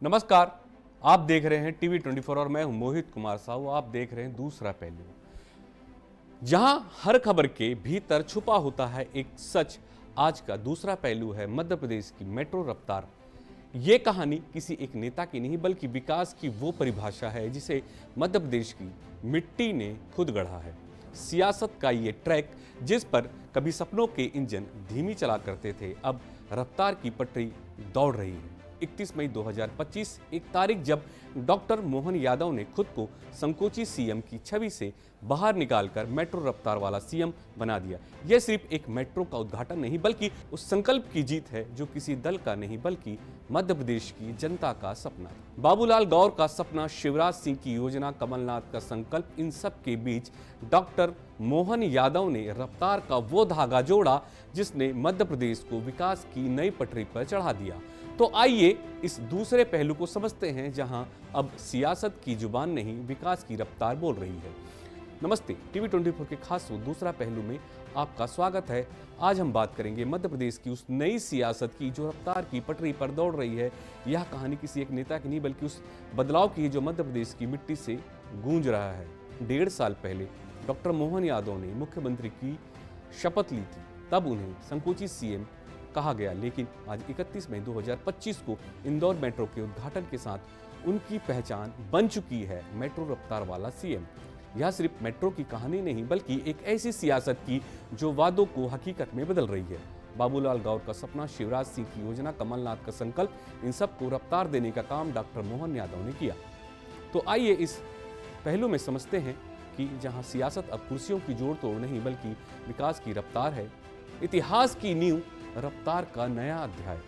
नमस्कार। आप देख रहे हैं टीवी 24 और मैं हूं मोहित कुमार साहू। आप देख रहे हैं दूसरा पहलू, जहां हर खबर के भीतर छुपा होता है एक सच। आज का दूसरा पहलू है मध्य प्रदेश की मेट्रो रफ्तार। ये कहानी किसी एक नेता की नहीं बल्कि विकास की वो परिभाषा है जिसे मध्य प्रदेश की मिट्टी ने खुद गढ़ा है। सियासत का ये ट्रैक जिस पर कभी सपनों के इंजन धीमी चला करते थे, अब रफ्तार की पटरी दौड़ रही है। 31 मई 2025 एक तारीख जब डॉक्टर मोहन यादव ने खुद को संकोची सीएम की छवि से बाहर निकालकर मेट्रो रफ्तार वाला सीएम बना दिया। यह सिर्फ एक मेट्रो का उद्घाटन नहीं बल्कि उस संकल्प की जीत है जो किसी दल का नहीं बल्कि मध्य प्रदेश की जनता का सपना था। बाबूलाल गौर का सपना, शिवराज सिंह की योजना, कमलनाथ का संकल्प, इन सब के बीच डॉक्टर मोहन यादव ने रफ्तार का वो धागा जोड़ा जिसने मध्य प्रदेश को विकास की नई पटरी पर चढ़ा दिया। तो आइए इस दूसरे पहलू को समझते हैं, जहां अब सियासत की जुबान नहीं विकास की रफ्तार बोल रही है। नमस्ते, टीवी 24 के खास दूसरा पहलू में आपका स्वागत है। आज हम बात करेंगे मध्य प्रदेश की उस नई सियासत की जो रफ्तार की पटरी पर दौड़ रही है। यह कहानी किसी एक नेता की नहीं बल्कि उस बदलाव की है जो मध्य प्रदेश की मिट्टी से गूंज रहा है। 1.5 साल पहले डॉक्टर मोहन यादव ने मुख्यमंत्री की शपथ ली थी, तब उन्हें संकोची सीएम कहा गया, लेकिन आज 31 मई 2025 को इंदौर मेट्रो के उद्घाटन के साथ उनकी पहचान बन चुकी है मेट्रो रफ्तार वाला सीएम। यह सिर्फ मेट्रो की कहानी नहीं बल्कि एक ऐसी सियासत की जो वादों को हकीकत में बदल रही है। बाबूलाल गौर का सपना, शिवराज सिंह की योजना, कमलनाथ का संकल्प, इन सब को रफ्तार देने का काम डॉक्टर मोहन यादव ने किया। तो आइए इस पहलू में समझते हैं कि जहां सियासत अब कुर्सियों की जोड़ तोड़ नहीं बल्कि विकास की रफ्तार है। इतिहास की नींव, रफ्तार का नया अध्याय।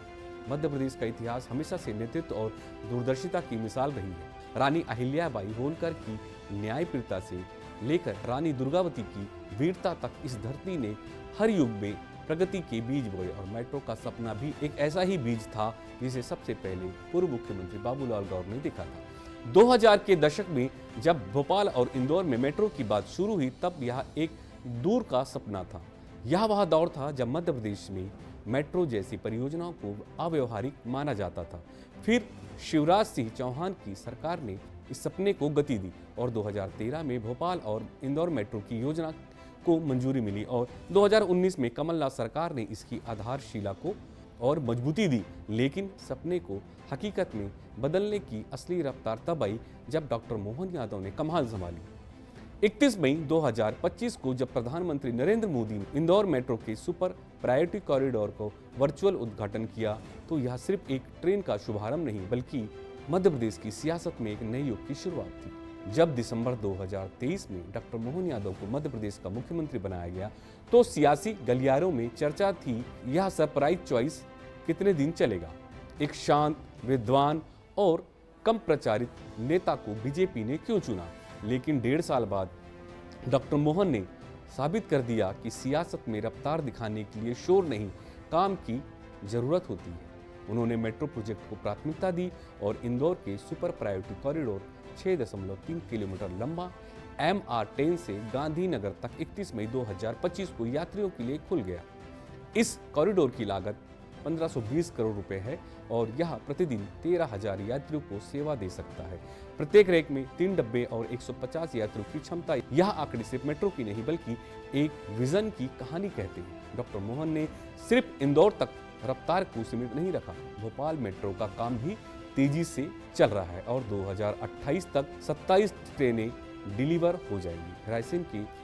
मध्य प्रदेश का इतिहास हमेशा से नेतृत्व और दूरदर्शिता की मिसाल रही है। रानी अहिल्याबाई होलकर की न्यायप्रियता से लेकर रानी दुर्गावती की वीरता तक इस धरती ने हर युग में प्रगति के बीज बोए और मेट्रो का सपना भी एक ऐसा ही बीज था जिसे सबसे पहले पूर्व मुख्यमंत्री बाबूलाल गौर ने देखा था। 2000 के दशक में जब भोपाल और इंदौर में मेट्रो की बात शुरू हुई तब यह एक दूर का सपना था। यह वह दौर था जब मध्य प्रदेश में मेट्रो जैसी परियोजनाओं को अव्यवहारिक माना जाता था। फिर शिवराज सिंह चौहान की सरकार ने इस सपने को गति दी और 2013 में भोपाल और इंदौर मेट्रो की योजना को मंजूरी मिली और 2019 में कमलनाथ सरकार ने इसकी आधारशिला को और मजबूती दी। लेकिन सपने को हकीकत में बदलने की असली रफ्तार तब आई जब डॉक्टर मोहन यादव ने कमान संभाली। 31 मई 2025 को जब प्रधानमंत्री नरेंद्र मोदी ने इंदौर मेट्रो के सुपर प्रायोरिटी कॉरिडोर को वर्चुअल उद्घाटन किया तो यह सिर्फ एक ट्रेन का शुभारंभ नहीं बल्कि मध्य प्रदेश की सियासत में एक नए युग की शुरुआत थी। जब दिसंबर 2023 में डॉक्टर मोहन यादव को मध्य प्रदेश का मुख्यमंत्री बनाया गया तो सियासी गलियारों में चर्चा थी, यह सरप्राइज चॉइस कितने दिन चलेगा। एक शांत, विद्वान और कम प्रचारित नेता को बीजेपी ने क्यों चुना। लेकिन 1.5 साल बाद डॉक्टर मोहन ने साबित कर दिया कि सियासत में रफ्तार दिखाने के लिए शोर नहीं, काम की जरूरत होती है। उन्होंने मेट्रो प्रोजेक्ट को प्राथमिकता दी और इंदौर के सुपर प्रायोरिटी कॉरिडोर 6.3 किलोमीटर लंबा MR10 से गांधीनगर तक 31 मई 2025 को यात्रियों के लिए खुल गया। इस कॉरिडोर की लागत 1520 करोड़ रुपए है और यह प्रतिदिन 13,000 यात्रियों को सेवा दे सकता है। प्रत्येक रैक में 3 डब्बे और 150 यात्रियों की क्षमता। यह आंकड़े सिर्फ मेट्रो की नहीं बल्कि एक विजन की कहानी कहते हैं। डॉक्टर मोहन ने सिर्फ इंदौर तक रफ्तार को सीमित नहीं रखा, भोपाल मेट्रो का काम भी तेजी से चल रहा है और 2028 तक 27 ट्रेनें डिलीवर हो जाएंगी।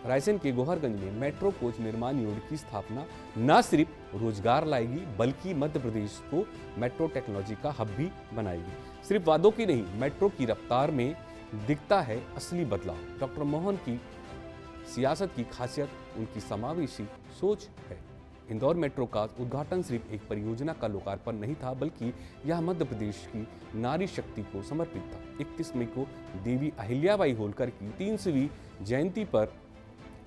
रायसेन के गोहरगंज में मेट्रो कोच निर्माण यूनिट की स्थापना न सिर्फ रोजगार लाएगी बल्कि मध्य प्रदेश को मेट्रो टेक्नोलॉजी का हब भी बनाएगी। सिर्फ वादों की नहीं, मेट्रो की रफ्तार में दिखता है असली बदलाव। डॉक्टर मोहन की सियासत की खासियत उनकी समावेशी सोच है। इंदौर मेट्रो का उद्घाटन सिर्फ एक परियोजना का लोकार्पण नहीं था बल्कि यह मध्य प्रदेश की नारी शक्ति को समर्पित था। 31 मई को देवी अहिल्याबाई होलकर की 300वीं जयंती पर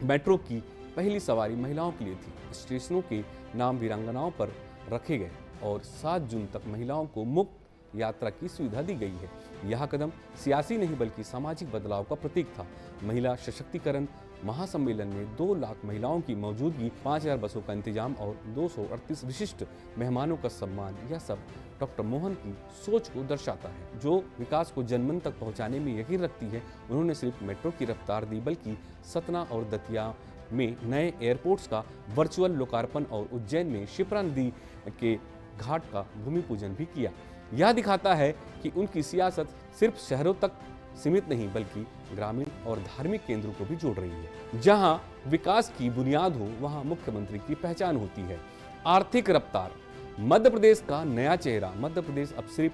मेट्रो की पहली सवारी महिलाओं के लिए थी। स्टेशनों के नाम वीरांगनाओं पर रखे गए और 7 जून तक महिलाओं को मुफ्त यात्रा की सुविधा दी गई है। यह कदम सियासी नहीं बल्कि सामाजिक बदलाव का प्रतीक था। महिला सशक्तिकरण महासम्मेलन में 2 लाख महिलाओं की मौजूदगी, 5000 बसों का इंतजाम और 238 विशिष्ट मेहमानों का सम्मान, यह सब डॉक्टर मोहन की सोच को दर्शाता है, जो विकास को जनमन तक पहुंचाने में यकीन रखती है। उन्होंने सिर्फ मेट्रो की रफ्तार दी बल्कि सतना और दतिया में नए एयरपोर्ट्स का वर्चुअल लोकार्पण और उज्जैन में शिप्रा नदी के घाट का भूमि पूजन भी किया। यह दिखाता है कि उनकी सियासत सिर्फ शहरों तक सीमित नहीं बल्कि ग्रामीण और धार्मिक केंद्रों को भी जोड़ रही है। जहां विकास की बुनियाद हो वहां मुख्यमंत्री की पहचान होती है। आर्थिक रफ्तार, मध्य प्रदेश का नया चेहरा। मध्य प्रदेश अब सिर्फ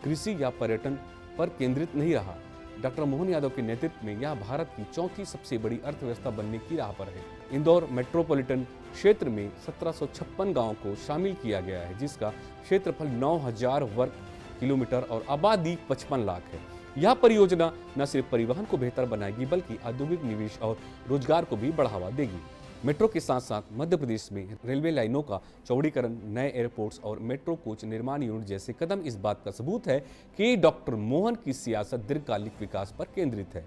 कृषि या पर्यटन पर केंद्रित नहीं रहा। डॉक्टर मोहन यादव के नेतृत्व में यह भारत की चौथी सबसे बड़ी अर्थव्यवस्था बनने की राह पर है। इंदौर मेट्रोपॉलिटन क्षेत्र में 1756 गांवों को शामिल किया गया है, जिसका क्षेत्रफल 9000 वर्ग किलोमीटर और आबादी 55 लाख है। यह परियोजना न सिर्फ परिवहन को बेहतर बनाएगी बल्कि औद्योगिक निवेश और रोजगार को भी बढ़ावा देगी। मेट्रो के साथ साथ मध्य प्रदेश में रेलवे लाइनों का चौड़ीकरण, नए एयरपोर्ट्स और मेट्रो कोच निर्माण यूनिट जैसे कदम इस बात का सबूत है कि डॉक्टर मोहन की सियासत दीर्घकालिक विकास पर केंद्रित है।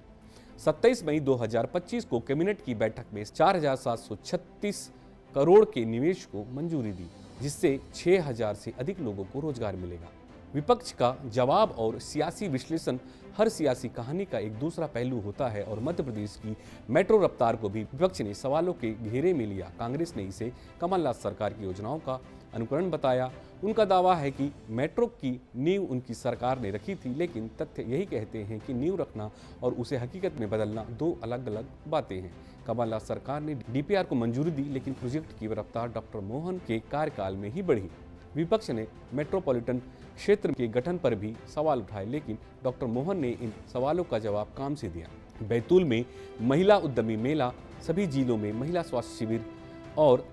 27 मई 2025 को कैबिनेट की बैठक में 4736 करोड़ के निवेश को मंजूरी दी, जिससे 6000 से अधिक लोगों को रोजगार मिलेगा। विपक्ष का जवाब और सियासी विश्लेषण, हर सियासी कहानी का एक दूसरा पहलू होता है और मध्य प्रदेश की मेट्रो रफ्तार को भी विपक्ष ने सवालों के घेरे में लिया। कांग्रेस ने इसे कमलनाथ सरकार की योजनाओं का अनुकरण बताया। उनका दावा है कि मेट्रो की नींव उनकी सरकार ने रखी थी, लेकिन तथ्य यही कहते हैं कि नींव रखना और उसे हकीकत में बदलना 2 अलग अलग बातें हैं। कमलनाथ सरकार ने डीपीआर को मंजूरी दी, लेकिन प्रोजेक्ट की रफ्तार डॉक्टर मोहन के कार्यकाल में ही बढ़ी। विपक्ष ने मेट्रोपॉलिटन क्षेत्र के गठन पर भी सवाल उठाए, लेकिन डॉक्टर मोहन ने इन सवालों का जवाब काम से दिया। बैतूल में महिला उद्यमी मेला, सभी जिलों में महिला स्वास्थ्य शिविर और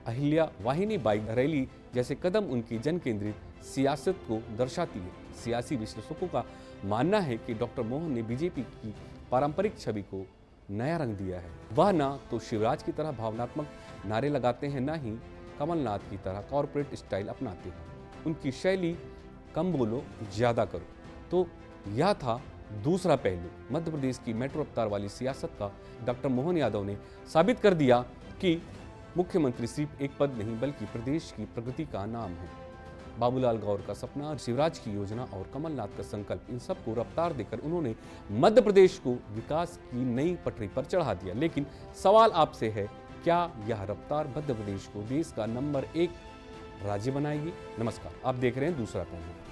अहिल्या वाहिनी बाइक रैली जैसे कदम उनकी जन केंद्रित सियासत को दर्शाती है। सियासी विश्लेषकों का मानना है कि डॉक्टर मोहन ने बीजेपी की पारंपरिक छवि को नया रंग दिया है। वह ना तो शिवराज की तरह भावनात्मक नारे लगाते हैं, न ही कमलनाथ की तरह कॉरपोरेट स्टाइल अपनाते हैं। उनकी शैली कम बोलो ज्यादा करो। तो यह था दूसरा पहलू मध्य प्रदेश की मेट्रो रफ्तार वाली सियासत का। डॉक्टर मोहन यादव ने साबित कर दिया कि मुख्यमंत्री सिर्फ एक पद नहीं बल्कि प्रदेश की प्रगति का नाम है। बाबूलाल गौर का सपना, शिवराज की योजना और कमलनाथ का संकल्प, इन सब को रफ्तार देकर उन्होंने मध्य प्रदेश को विकास की नई पटरी पर चढ़ा दिया। लेकिन सवाल आपसे है, क्या यह रफ्तार मध्य प्रदेश को देश का नंबर 1 राज्य बनाएगी? नमस्कार, आप देख रहे हैं दूसरा पहलू।